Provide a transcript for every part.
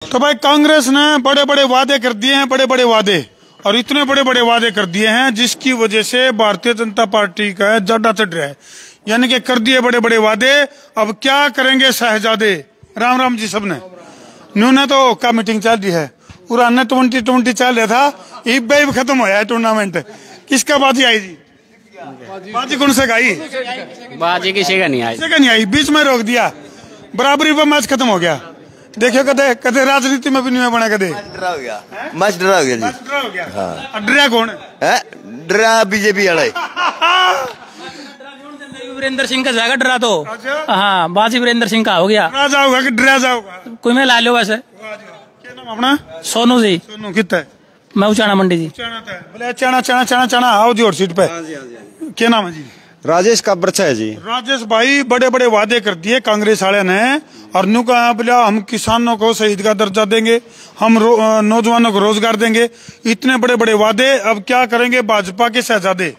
तो भाई कांग्रेस ने बड़े बड़े वादे कर दिए हैं, बड़े बड़े वादे, और इतने बड़े बड़े वादे कर दिए हैं जिसकी वजह से भारतीय जनता पार्टी का जाडा चढ़ रहा है। यानी कि कर दिए बड़े बड़े वादे, अब क्या करेंगे शहजादे। राम राम जी सबने न्यूने तो का मीटिंग चल रही है, पूरा 2020 चल रहा था, इब्बे भी खत्म होया है टूर्नामेंट। किसका बाजी आई जी? बाजी कौन से आई? बाजी किसी का नहीं आई, किसी का नहीं आई, बीच में रोक दिया, बराबरी पर मैच खत्म हो गया। देखियो कदे कदे राजनीति में भी नहीं बना, कदे डरा हो गया, मैच डरा हो गया जी। डरा हो गया। हाँ। डरा कौन है? डरा बीजेपी वाला वीरेंद्र सिंह का जाएगा डरा तो। अच्छा? हाँ, बाजी वीरेंद्र सिंह का हो गया। डरा जाओगा कि डरा जाओगा? कोई मैं ला लो वैसे। क्या नाम अपना? सोनू जी। सोनू कितना? मैं उचाना मंडी जी। बोले चना चना चना चना आओ जी और सीट पे। क्या नाम है जी? राजेश का बच्चा है जी। राजेश भाई, बड़े बड़े वादे कर दिए कांग्रेस वाले ने, और नु कहा बोला हम किसानों को शहीद का दर्जा देंगे, हम नौजवानों को रोजगार देंगे। इतने बड़े बड़े वादे, अब क्या करेंगे भाजपा के शहजादे?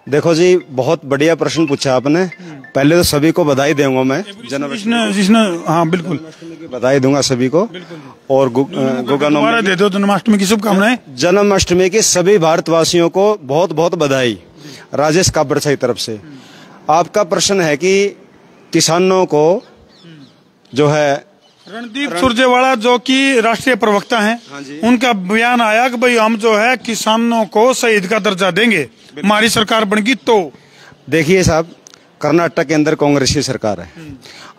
देखो जी, बहुत बढ़िया प्रश्न पूछा आपने। पहले तो सभी को बधाई दूंगा मैं, जिसने हाँ बिल्कुल बधाई दूंगा सभी को, और दोबारा दे दो जन्माष्टमी की शुभकामनाएं। जन्माष्टमी की सभी भारतवासियों को बहुत बहुत बधाई राजेश काबरछा की तरफ से। आपका प्रश्न है कि किसानों को जो है, रणदीप सुरजेवाला जो कि राष्ट्रीय प्रवक्ता हैं, उनका बयान आया कि भाई हम जो है किसानों को शहीद का दर्जा देंगे, हमारी सरकार बनेगी तो। देखिए साहब, कर्नाटक के अंदर कांग्रेस की सरकार है।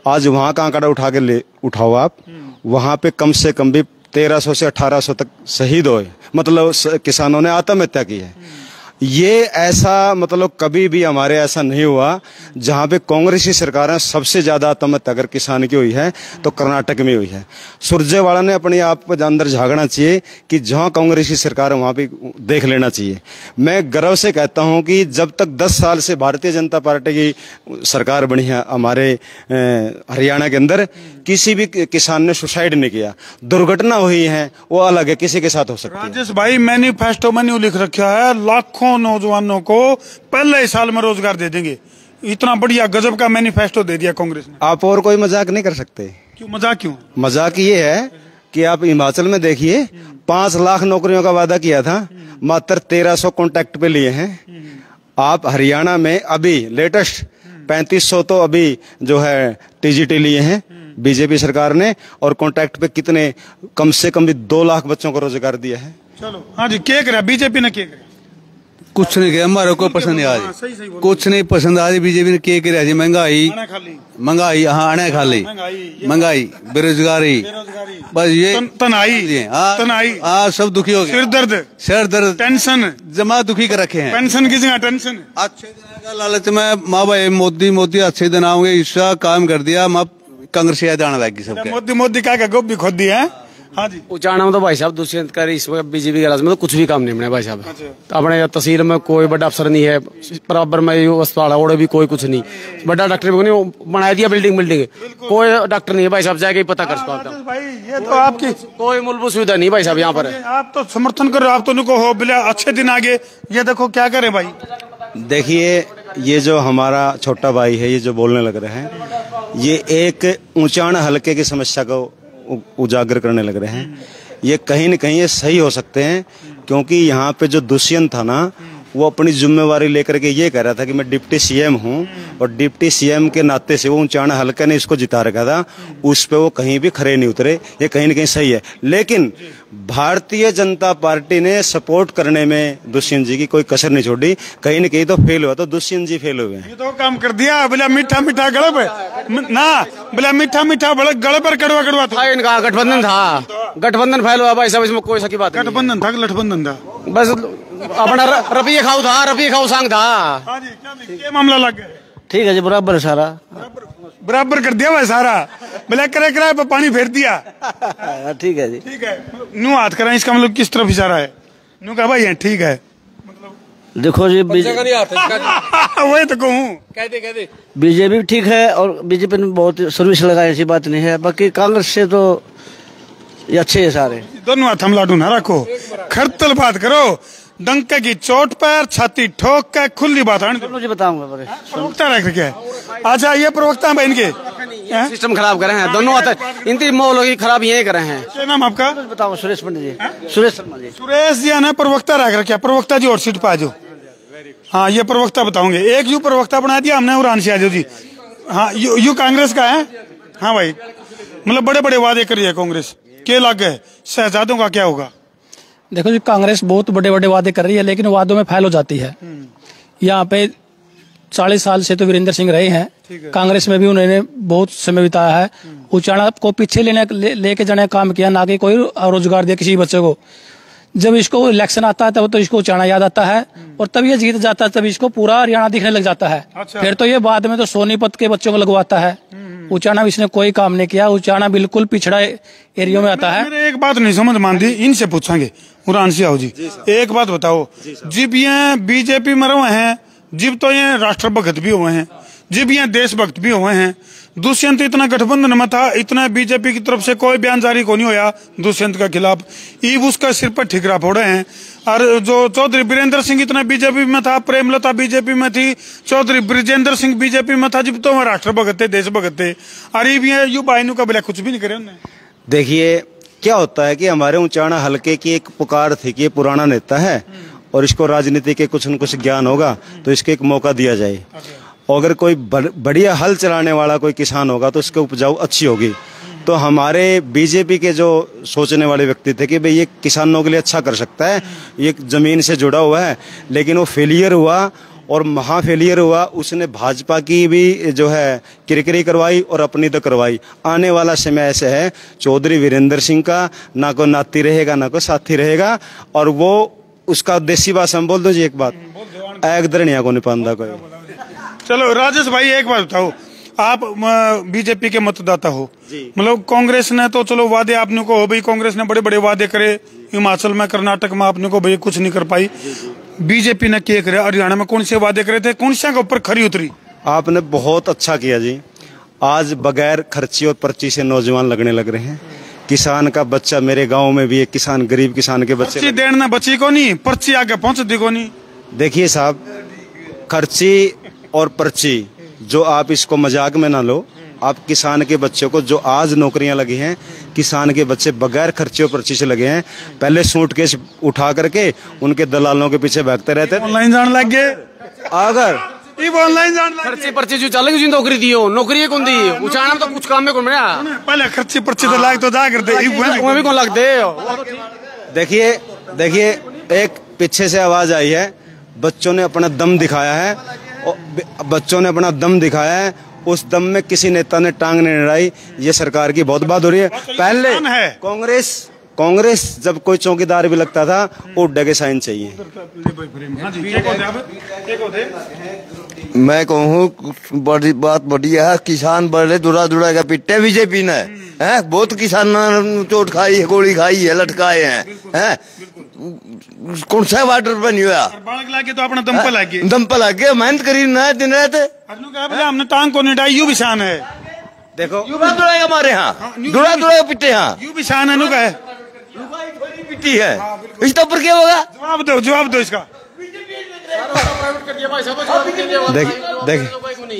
आज वहां का आंकड़ा उठा के उठाओ आप, वहां पे कम से कम भी 1300 से 1800 तक शहीद हुए, मतलब किसानों ने आत्महत्या की है। ये ऐसा मतलब कभी भी हमारे ऐसा नहीं हुआ। जहां पे कांग्रेस की सरकार है, सबसे ज्यादा आत्महत्या अगर किसान की हुई है तो कर्नाटक में हुई है। सुरजेवाला ने अपने आप को अंदर झांकना चाहिए कि जहां कांग्रेस की सरकार है वहां पे देख लेना चाहिए। मैं गर्व से कहता हूं कि जब तक 10 साल से भारतीय जनता पार्टी की सरकार बनी है हमारे हरियाणा के अंदर, किसी भी किसान ने सुसाइड नहीं किया। दुर्घटना हुई है वो अलग है, किसी के साथ हो सकती है। राजेश भाई, मैनिफेस्टो में लिख रखा है लाखों नौजवानों को पहले साल में रोजगार दे देंगे। इतना बढ़िया गजब का मैनिफेस्टो दे दिया कांग्रेस ने। आप और कोई मजाक नहीं कर सकते। क्यों मजाक? क्यों मजाक? ये है कि आप हिमाचल में देखिए, 5 लाख नौकरियों का वादा किया था, मात्र 1300 कॉन्ट्रैक्ट पे लिए हैं। आप हरियाणा में अभी लेटेस्ट 3500 तो अभी जो है टीजीटी लिए हैं बीजेपी सरकार ने, और कॉन्ट्रैक्ट पे कितने, कम से कम भी 2 लाख बच्चों को रोजगार दिया है। चलो हाँ जी, क्या करा बीजेपी ने? क्या करा? कुछ नहीं किया, हमारे को पसंद नहीं आ रही, कुछ नहीं पसंद आ रही बीजेपी ने। क्या किया जी? महंगाई, हाँ अने खाली महंगाई, बेरोजगारी, बस ये तनाई, हाँ सब दुखी हो गए। सिर दर्द, टेंशन जमा दुखी कर रखे हैं। पेंशन की जगह टेंशन। अच्छे दिन का लालच में माँ भाई मोदी अच्छे दिन आओगे, इसका काम कर दिया, माँ कांग्रेस जाना लगी सबके। मोदी का गोभी खोद दिया है। हाँ जी, उचाना में तो भाई साहब दुष्यंत कर इसमें बीजेपी के राज में तो कुछ भी काम नहीं बने भाई साहब। अपने तहसील में कोई बड़ा अफसर नहीं है, बराबर में अस्पताल और भी कोई कुछ नहीं, बड़ा डॉक्टर बना दिया बिल्डिंग, कोई डॉक्टर नहीं है भाई साहब, जाके पता कर सकता भाई। ये तो आपकी कोई मूलभूत सुविधा नहीं भाई साहब यहाँ पर। आप तो समर्थन करो, आप तो उनको हो बिला अच्छे दिन आगे। ये देखो क्या करे भाई। देखिए, ये जो हमारा छोटा भाई है, ये जो बोलने लग रहे हैं, ये एक ऊंचाण हलके की समस्या को उजागर करने लग रहे हैं। ये कहीं न कहीं ये सही हो सकते हैं, क्योंकि यहाँ पे जो दुष्यंत था ना, वो अपनी जिम्मेवारी लेकर के ये कह रहा था कि मैं डिप्टी सीएम हूँ, और डिप्टी सीएम के नाते से वो ऊंचाण हलके ने इसको जिता रखा था, उस पे वो कहीं भी खरे नहीं उतरे। ये कहीं न कहीं सही है, लेकिन भारतीय जनता पार्टी ने सपोर्ट करने में दुष्यंत जी की कोई कसर नहीं छोड़ी। कहीं न कहीं तो फेल हुआ, तो दुष्यंत जी फेल हुए हैं। ये तो काम कर दिया, बोला मीठा मीठा गड़ब ना, बोला मीठा मीठा गड़ पर कड़वा कड़वा था। इनका गठबंधन था, गठबंधन फैल हुआ भाई साहब, इसमें कोई सकी बात। गठबंधन था, गठबंधन था, बस अपना रफी खाऊ था, रफी खाऊ सांग था। हाँ जी, क्या मामला लग गया? ठीक है जी, बराबर है सारा, बराबर कर दिया भाई सारा, ब्लैक कराए पानी फेर दिया। ठीक है जी, ठीक है। नू हाथ करा, इसका मतलब किस तरफ इशारा है? नू कहा भाई ठीक है, मतलब देखो जी वही तो कहूँ, कहते बीजेपी ठीक है, और बीजेपी ने बहुत सर्विस लगाई, ऐसी बात नहीं है। बाकी कांग्रेस से तो ये अच्छे है सारे। दोनों हाथ हम लाडू ना रखो, खरतल बात करो, डंके की चोट पर छाती ठोक के खुली बात है। मुझे बताऊंगा प्रवक्ता रख रखे। अच्छा, ये प्रवक्ता है इनके, सिस्टम खराब करे हैं दोनों आता इनकी मौल की खराब यही करे हैं। क्या नाम आपका? बताओ। सुरेश पंडित जी। सुरेश शर्मा जी। सुरेश जी है ना प्रवक्ता रख रखा, प्रवक्ता जी और सीट पे आ जाओ। हाँ ये प्रवक्ता बताओगे, एक यू प्रवक्ता बना दिया हमने, उरान से आ जाओ जी। हाँ यू कांग्रेस का है। हाँ भाई मतलब बड़े बड़े वादे कर रही है कांग्रेस, के लग गए शहजादों का क्या होगा? देखो जी कांग्रेस बहुत बड़े बड़े वादे कर रही है लेकिन वादों में फेल हो जाती है। यहाँ पे 40 साल से तो वीरेंद्र सिंह रहे हैं, कांग्रेस में भी उन्होंने बहुत समय बिताया है। उचाणा को पीछे लेके जाने का काम किया, ना कि कोई रोजगार दिया किसी बच्चे को। जब इसको इलेक्शन आता है तब तो इसको उचाणा याद आता है और तब ये जीत जाता है, तब इसको पूरा हरियाणा दिखने लग जाता है। अच्छा। फिर तो ये बाद में तो सोनीपत के बच्चों को लगवाता है। उचाणा इसने कोई काम नहीं किया, उचाणा बिल्कुल पिछड़ा एरिया में आता है। मेरे एक बात नहीं समझ मान दी, इनसे पूछेंगे। उरान से आओ जी, एक बात बताओ, जिब ये बीजेपी में रहे हैं, जिब तो ये राष्ट्रभक्त भी हुए हैं, जिब ये देशभक्त भी हुए हैं। दुष्यंत इतना गठबंधन में था, इतना बीजेपी की तरफ से कोई बयान जारी को नहीं होया दुष्यंत के खिलाफ, ईब उसका सिर पर ठिकरा फोड़े हैं। और जो चौधरी वीरेंद्र सिंह इतना बीजेपी में था, प्रेमलता बीजेपी में थी, चौधरी ब्रिजेंद्र सिंह बीजेपी में था, जब तो वो राष्ट्रभक्त थे, देशभक्त थे। और ये यू बाइनू का बिला कुछ भी नहीं करे उन्होंने। देखिए क्या होता है कि हमारे उचाणा हलके की एक पुकार थी कि ये पुराना नेता है और इसको राजनीति के कुछ न कुछ ज्ञान होगा तो इसको एक मौका दिया जाए। अगर कोई बढ़िया हल चलाने वाला कोई किसान होगा तो उसकी उपजाऊ अच्छी होगी। तो हमारे बीजेपी के जो सोचने वाले व्यक्ति थे कि भाई ये किसानों के लिए अच्छा कर सकता है, ये जमीन से जुड़ा हुआ है, लेकिन वो फेलियर हुआ और महा फेलियर हुआ। उसने भाजपा की भी जो है किरकिरी करवाई और अपनी तो करवाई। आने वाला समय ऐसे है, चौधरी वीरेंद्र सिंह का ना कोई नाती रहेगा ना कोई साथी रहेगा। और वो उसका देसी भाषा में बोल दो जी एक बात, एक दरनिया को नहीं पांदा कोई। चलो राजेश भाई एक बात बताओ, आप बीजेपी के मतदाता हो, मतलब कांग्रेस ने तो चलो वादे आपने को हो भाई, कांग्रेस ने बड़े बड़े वादे करे हिमाचल में, कर्नाटक में आपने को भाई कुछ नहीं कर पाई। बीजेपी ने क्या करे? हरियाणा में कौन से वादे करे थे, कौन से के ऊपर खरी उतरी? आपने बहुत अच्छा किया जी। आज बगैर खर्ची और पर्ची से नौजवान लगने लग रहे हैं। किसान का बच्चा, मेरे गांव में भी एक किसान, गरीब किसान के बच्चे पर्ची देना बची को नहीं, पर्ची आगे पहुंच दी को नहीं। देखिए साहब, खर्ची और पर्ची जो आप इसको मजाक में ना लो। आप किसान के बच्चों को जो आज नौकरियां लगी हैं, किसान के बच्चे बगैर खर्चे और पर्ची से लगे हैं। पहले सूटकेस उठा करके उनके दलालों के पीछे भागते रहते, ऑनलाइन जान लग गए। अगर ऑनलाइन जान खर्ची पर्ची जो चलेगी जो नौकरी दियो, नौकरी कौन दी? उचाणा में तो कुछ काम में कौन मिला? पहले खर्ची पर्ची तो लाग तो जा करते, उसमें भी कौन लगते? देखिए देखिए, एक पीछे से आवाज आई है, बच्चों ने अपना दम दिखाया है, बच्चों ने अपना दम दिखाया है। उस दम में किसी नेता ने टांग नहीं अड़ाई। ये सरकार की बहुत बात हो रही है। पहले कांग्रेस जब कोई चौकीदार भी लगता था वो डगे साइन चाहिए। मैं कहूँ बड़ी बात बढ़िया है, किसान बड़े दुरा दुरा का पिट्टे बीजेपी ने है, बहुत किसान चोट खाई है, गोली खाई है, लटकाए हैं। कौन सा वाटर पर नहीं हुआ? तो अपना दम पर लागे मेहनत करी ना दिन रात। हमने टांग को निटाई, यू भी शान है। देखो यू बात दुरा हमारे यहाँ दुरा दुरा पिट्टे, यहाँ यू भी शान है, का है पिट्टी है। इसका ऊपर क्या होगा? जवाब दो इसका। देख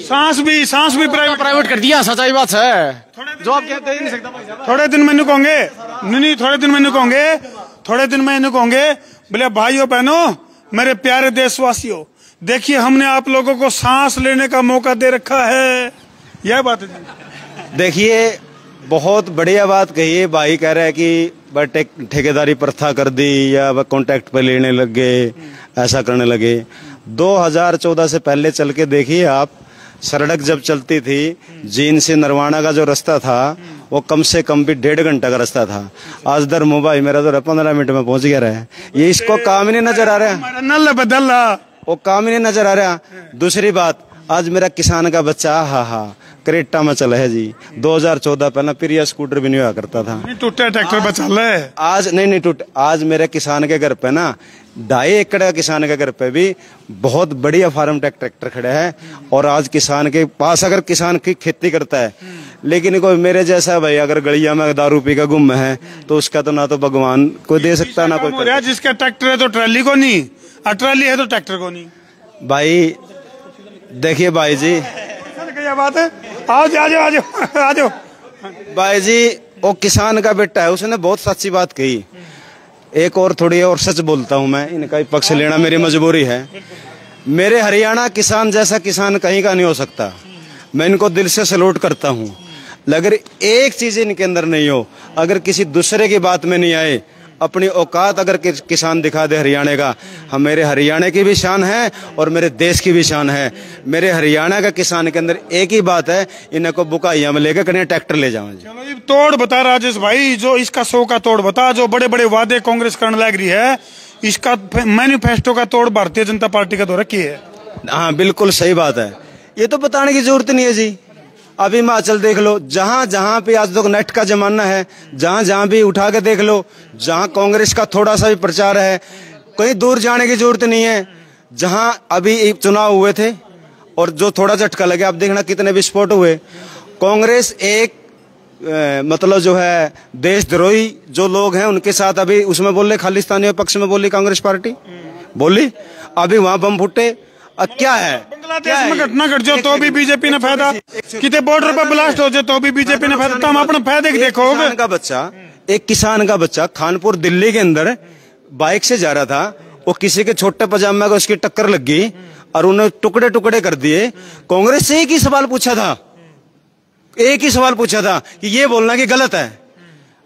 सांस भी प्राइवेट कर दिया, सच्चाई बात है। जो आप कहते ही नहीं सकता। थोड़े दिन मैंने कहोगे नहीं, थोड़े दिन मैंने कहोगे बोले भाइयों बहनों, मेरे प्यारे देशवासियों, देखिए हमने आप लोगों को सांस लेने का मौका दे रखा है। यह बात है। देखिए बहुत बढ़िया बात कही है। भाई कह रहे हैं कि ठेकेदारी प्रथा कर दी या वह कॉन्ट्रैक्ट पे लेने लग गए, ऐसा करने लगे। 2014 से पहले चल के देखिए आप, सड़क जब चलती थी, जींद से नरवाना का जो रास्ता था वो कम से कम भी 1.5 घंटा का रास्ता था। आज दर मोबाइल मेरा तो 15 मिनट में पहुंच गया रहा। ये इसको काम ही नहीं नजर आ रहा, नल बदल वो काम ही नहीं नजर आ रहा। दूसरी बात, आज मेरा किसान का बच्चा हा क्रेटा में चला है जी। 2014 पहले प्रिया स्कूटर भी नहीं हुआ करता था, टूटे ट्रैक्टर पर चल रहा है। आज नहीं टूटे। आज मेरे किसान के घर पे ना 2.5 एकड़ का किसान के घर पे भी बहुत बढ़िया फार्म ट्रैक्टर खड़े है। और आज किसान के पास अगर किसान की खेती करता है, लेकिन कोई मेरे जैसा भाई अगर गलिया में दारू पी का गुम है तो उसका तो ना तो भगवान कोई दे सकता ना कोई। जिसका ट्रैक्टर है तो ट्रैली को नहीं, और ट्रैली है तो ट्रैक्टर को नहीं। भाई देखिए भाई जी, क्या बात है, आओ आ जाओ। भाई जी वो किसान का बेटा है, उसने बहुत सच्ची बात कही। एक और थोड़ी और सच बोलता हूँ मैं, इनका पक्ष लेना मेरी मजबूरी है। मेरे हरियाणा किसान जैसा किसान कहीं का नहीं हो सकता। मैं इनको दिल से सैल्यूट करता हूँ। अगर एक चीज इनके अंदर नहीं हो, अगर किसी दूसरे की बात में नहीं आए, अपनी औकात अगर किसान दिखा दे हरियाणा का, हम मेरे हरियाणा की भी शान है और मेरे देश की भी शान है। मेरे हरियाणा का किसान के अंदर एक ही बात है, इनको बुकाइया में लेकर कहीं ट्रैक्टर ले जाओ। चलो ये तोड़ बता राजेश भाई, जो इसका 100 का तोड़ बता, जो बड़े बड़े वादे कांग्रेस करने लग रही है, इसका मैनिफेस्टो का तोड़ भारतीय जनता पार्टी का दो रखी है। हाँ बिल्कुल सही बात है, ये तो बताने की जरूरत नहीं है जी। अभी हिमाचल देख लो, जहां जहां पे आज तक नेट का जमाना है, जहां जहां भी उठा के देख लो, जहां कांग्रेस का थोड़ा सा भी प्रचार है, कहीं दूर जाने की जरूरत नहीं है। जहां अभी चुनाव हुए थे और जो थोड़ा झटका लगे, आप देखना कितने विस्फोट हुए। कांग्रेस एक मतलब जो है देशद्रोही जो लोग हैं उनके साथ अभी उसमें बोल रहे, खालिस्तानी पक्ष में बोली कांग्रेस पार्टी बोली, अभी वहां बम फुटे। क्या है, बांग्लादेश में घटना घट जाओ तो भी बीजेपी ने फायदा, कितने बॉर्डर पर ब्लास्ट हो जाए तो भी बीजेपी ने फायदा। तो हम अपने फायदे की देखो। एक किसान का बच्चा कानपुर दिल्ली के अंदर बाइक से जा रहा था, वो किसी के छोटे पजामे को उसकी टक्कर लग गई और उन्हें टुकड़े टुकड़े कर दिए। कांग्रेस से एक ही सवाल पूछा था कि ये बोलना कि गलत है।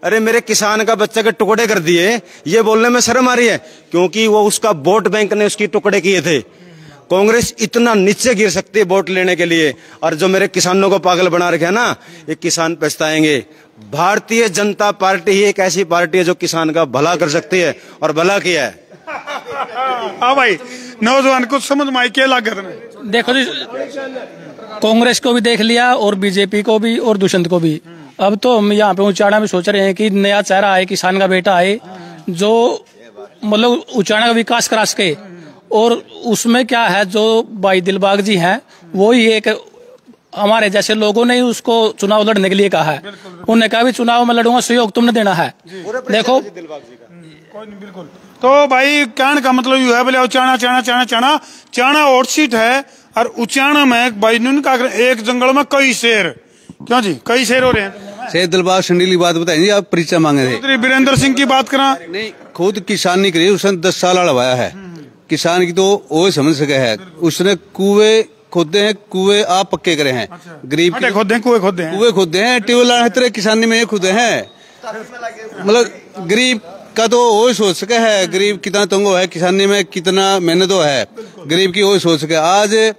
अरे मेरे किसान का बच्चा के टुकड़े कर दिए, ये बोलने में शर्म आ रही है, क्योंकि वो उसका वोट बैंक ने उसकी टुकड़े किए थे। कांग्रेस इतना नीचे गिर सकती है वोट लेने के लिए, और जो मेरे किसानों को पागल बना रखे है ना, ये किसान पछताएंगे। भारतीय जनता पार्टी ही एक ऐसी पार्टी है जो किसान का भला कर सकती है और भला किया है। हाँ भाई, नौजवान कुछ समझ में आई क्या लागत है? देखो जी, कांग्रेस को भी देख लिया और बीजेपी को भी और दुष्यंत को भी। अब तो हम यहाँ पे उचाना में सोच रहे हैं कि नया चेहरा आए, किसान का बेटा आए, जो मतलब उचाना का विकास करा सके। और उसमें क्या है, जो भाई दिलबाग जी हैं, वो ही एक हमारे जैसे लोगों ने उसको चुनाव लड़ने के लिए कहा है। उन्होंने कहा भी चुनाव में लड़ूंगा, सहयोग तुमने देना है। देखो बिल्कुल। तो भाई कहने का मतलब यू है, बोले उचाना चाना चाना चाना चाना और सीट है, और उचाना में भाई का एक जंगल में कई शेर, क्यों जी कई शेर हो रहे हैं। शेर दिलबाग शंडीली बात बताइए, आप परिचय मांगे थे। वीरेंद्र सिंह की बात करा नहीं, खुद किसान नहीं करी, उसने 10 साल लड़वाया है किसान की, तो वो समझ सके है। उसने कुएं खोदे हैं, कुएं आप पक्के करे हैं। गरीब कुएं खोदे हैं, ट्यूबवेल किसानी में खुदे हैं। मतलब गरीब का तो वो सोच सके है, गरीब कितना तंगो है, किसानी में कितना मेहनत है, गरीब की वो सोच सके। आज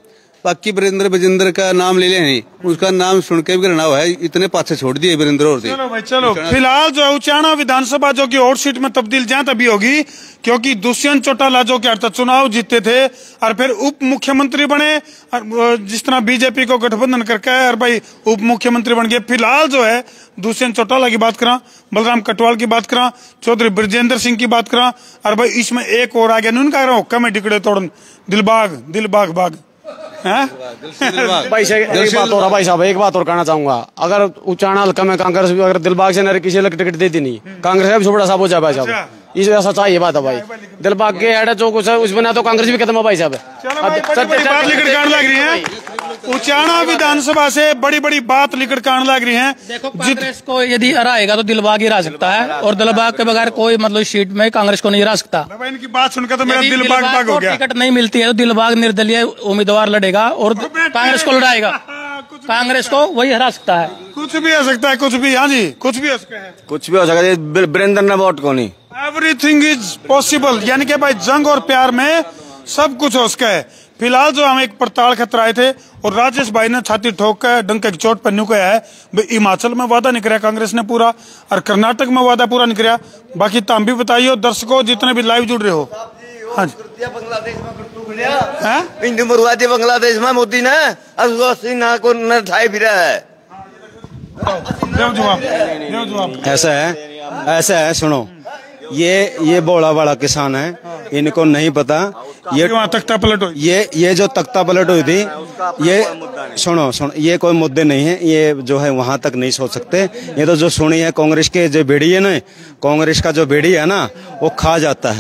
बाकी वीरेंद्र बजेंद्र का नाम ले ले नहीं, उसका नाम सुन के भी रहना हुआ है, इतने पाछे छोड़ दिए वीरेंद्र। और चलो भाई चलो, फिलहाल जो उचाना विधानसभा जो की और सीट में तब्दील जहां तभी होगी, क्योंकि दुष्यंत चौटाला जो कि चुनाव जीते थे और फिर उप मुख्यमंत्री बने, और जिस तरह बीजेपी को गठबंधन करके और भाई उप मुख्यमंत्री बन गए। फिलहाल जो है दुष्यंत चौटाला की बात करा, बलराम कटवाल की बात करा, चौधरी ब्रजेंद्र सिंह की बात करा, और भाई इसमें एक और आ गया उनका हुक्म है टिकड़े तोड़न, दिलबाग बाग भाई एक बात और भाई साहब, एक बात और कहना चाहूंगा। अगर उचाना हल्का में कांग्रेस भी अगर दिलबाग से न किसी अलग टिकट दे दी नहीं, कांग्रेस का भी छोटा सा हो जाए भाई साहब। इस वजह सच्चाई ये बात है भाई, दिलबाग के हेड जो कुछ है उसमें ना तो कांग्रेस भी खत्म है भाई साहब। उचाना विधानसभा से बड़ी बड़ी बात लिखट कान लग रही है। देखो कांग्रेस को यदि हराएगा तो दिलबाग ही हरा सकता है, और दिलबाग के बगैर कोई मतलब सीट में कांग्रेस को नहीं हरा सकता। इनकी बात सुनकर तो मेरा दिलबाग हो गया। टिकट नहीं मिलती है तो दिलबाग निर्दलीय उम्मीदवार लड़ेगा और कांग्रेस को लड़ाएगा, कांग्रेस को वही हरा सकता है। कुछ भी हो सकता है, कुछ भी। हाँ जी, कुछ भी हो सकता है, कुछ भी हो सकता है। वीरेंद्र ने वोट को नहीं, एवरीथिंग इज पॉसिबल, यानी कि भाई जंग और प्यार में सब कुछ हो सकता है। फिलहाल जो हम एक पड़ताल खतरा आए थे और राजेश भाई ने छाती ठोक कर डंके की चोट पर न्यू कहा है, हिमाचल में वादा निकला कांग्रेस ने पूरा, और कर्नाटक में वादा पूरा निकला। बाकी तुम भी बताइए दर्शकों जितने भी लाइव जुड़ रहे हो। हाँ हिंदू मरवादी बांग्लादेश में मोदी ने को नठाए फिरा है। ऐसा है सुनो, ये बोला बड़ा किसान है, इनको नहीं पता ये तख्ता पलट हुई, ये जो तख्ता पलट हुई थी, ये सुनो ये कोई मुद्दे नहीं है, ये जो है वहां तक नहीं सोच सकते। ये तो जो सुनी है कांग्रेस के जो बेड़ी है ना, कांग्रेस का जो बेड़ी है ना, वो खा जाता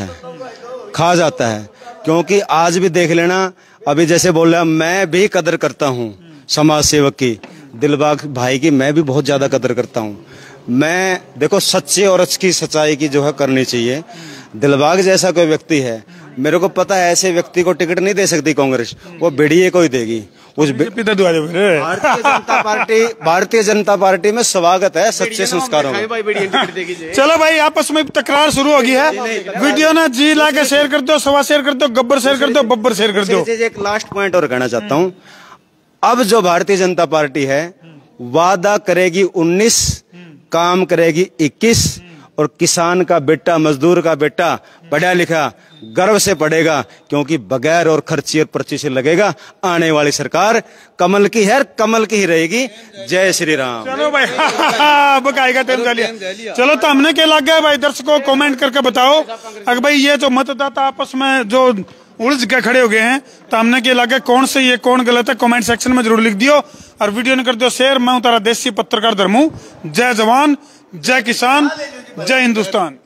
है। क्योंकि आज भी देख लेना, अभी जैसे बोल रहा, मैं भी कदर करता हूँ समाज सेवक की, दिलबाग भाई की मैं भी बहुत ज्यादा कदर करता हूँ। मैं देखो सच्चे और अच्छी सच्चाई की जो है करनी चाहिए। दिलबाग जैसा कोई व्यक्ति है, मेरे को पता है ऐसे व्यक्ति को टिकट नहीं दे सकती कांग्रेस, वो बीडीए को ही देगी। उस भारतीय जनता पार्टी में स्वागत है सच्चे संस्कारों में। चलो भाई, आपस में तकरार शुरू हो गई है। वीडियो ना जी ला के शेयर कर दो, सवा शेयर कर दो, गब्बर शेयर कर दो, बब्बर शेयर कर दो। एक लास्ट पॉइंट और कहना चाहता हूँ। अब जो भारतीय जनता पार्टी है वादा करेगी 19, काम करेगी 21, और किसान का बेटा, मजदूर का बेटा पढ़ा लिखा गर्व से पढ़ेगा, क्योंकि बगैर और खर्ची और पर्ची से लगेगा। आने वाली सरकार कमल की है, कमल की ही रहेगी। जय श्री राम। चलो भाई बकाएगा टाइम लिया। चलो तो हमने क्या लग गया भाई, दर्शकों कमेंट करके बताओ। अगर भाई ये जो मतदाता आपस में जो उलझ के खड़े हो गए हैं, तो हमने क्या लगा कौन सही है कौन गलत है, कमेंट सेक्शन में जरूर लिख दियो और वीडियो ने कर दियो शेयर। मैं तारा देसी पत्रकार धर्मू। जय जवान, जय किसान, जय हिंदुस्तान।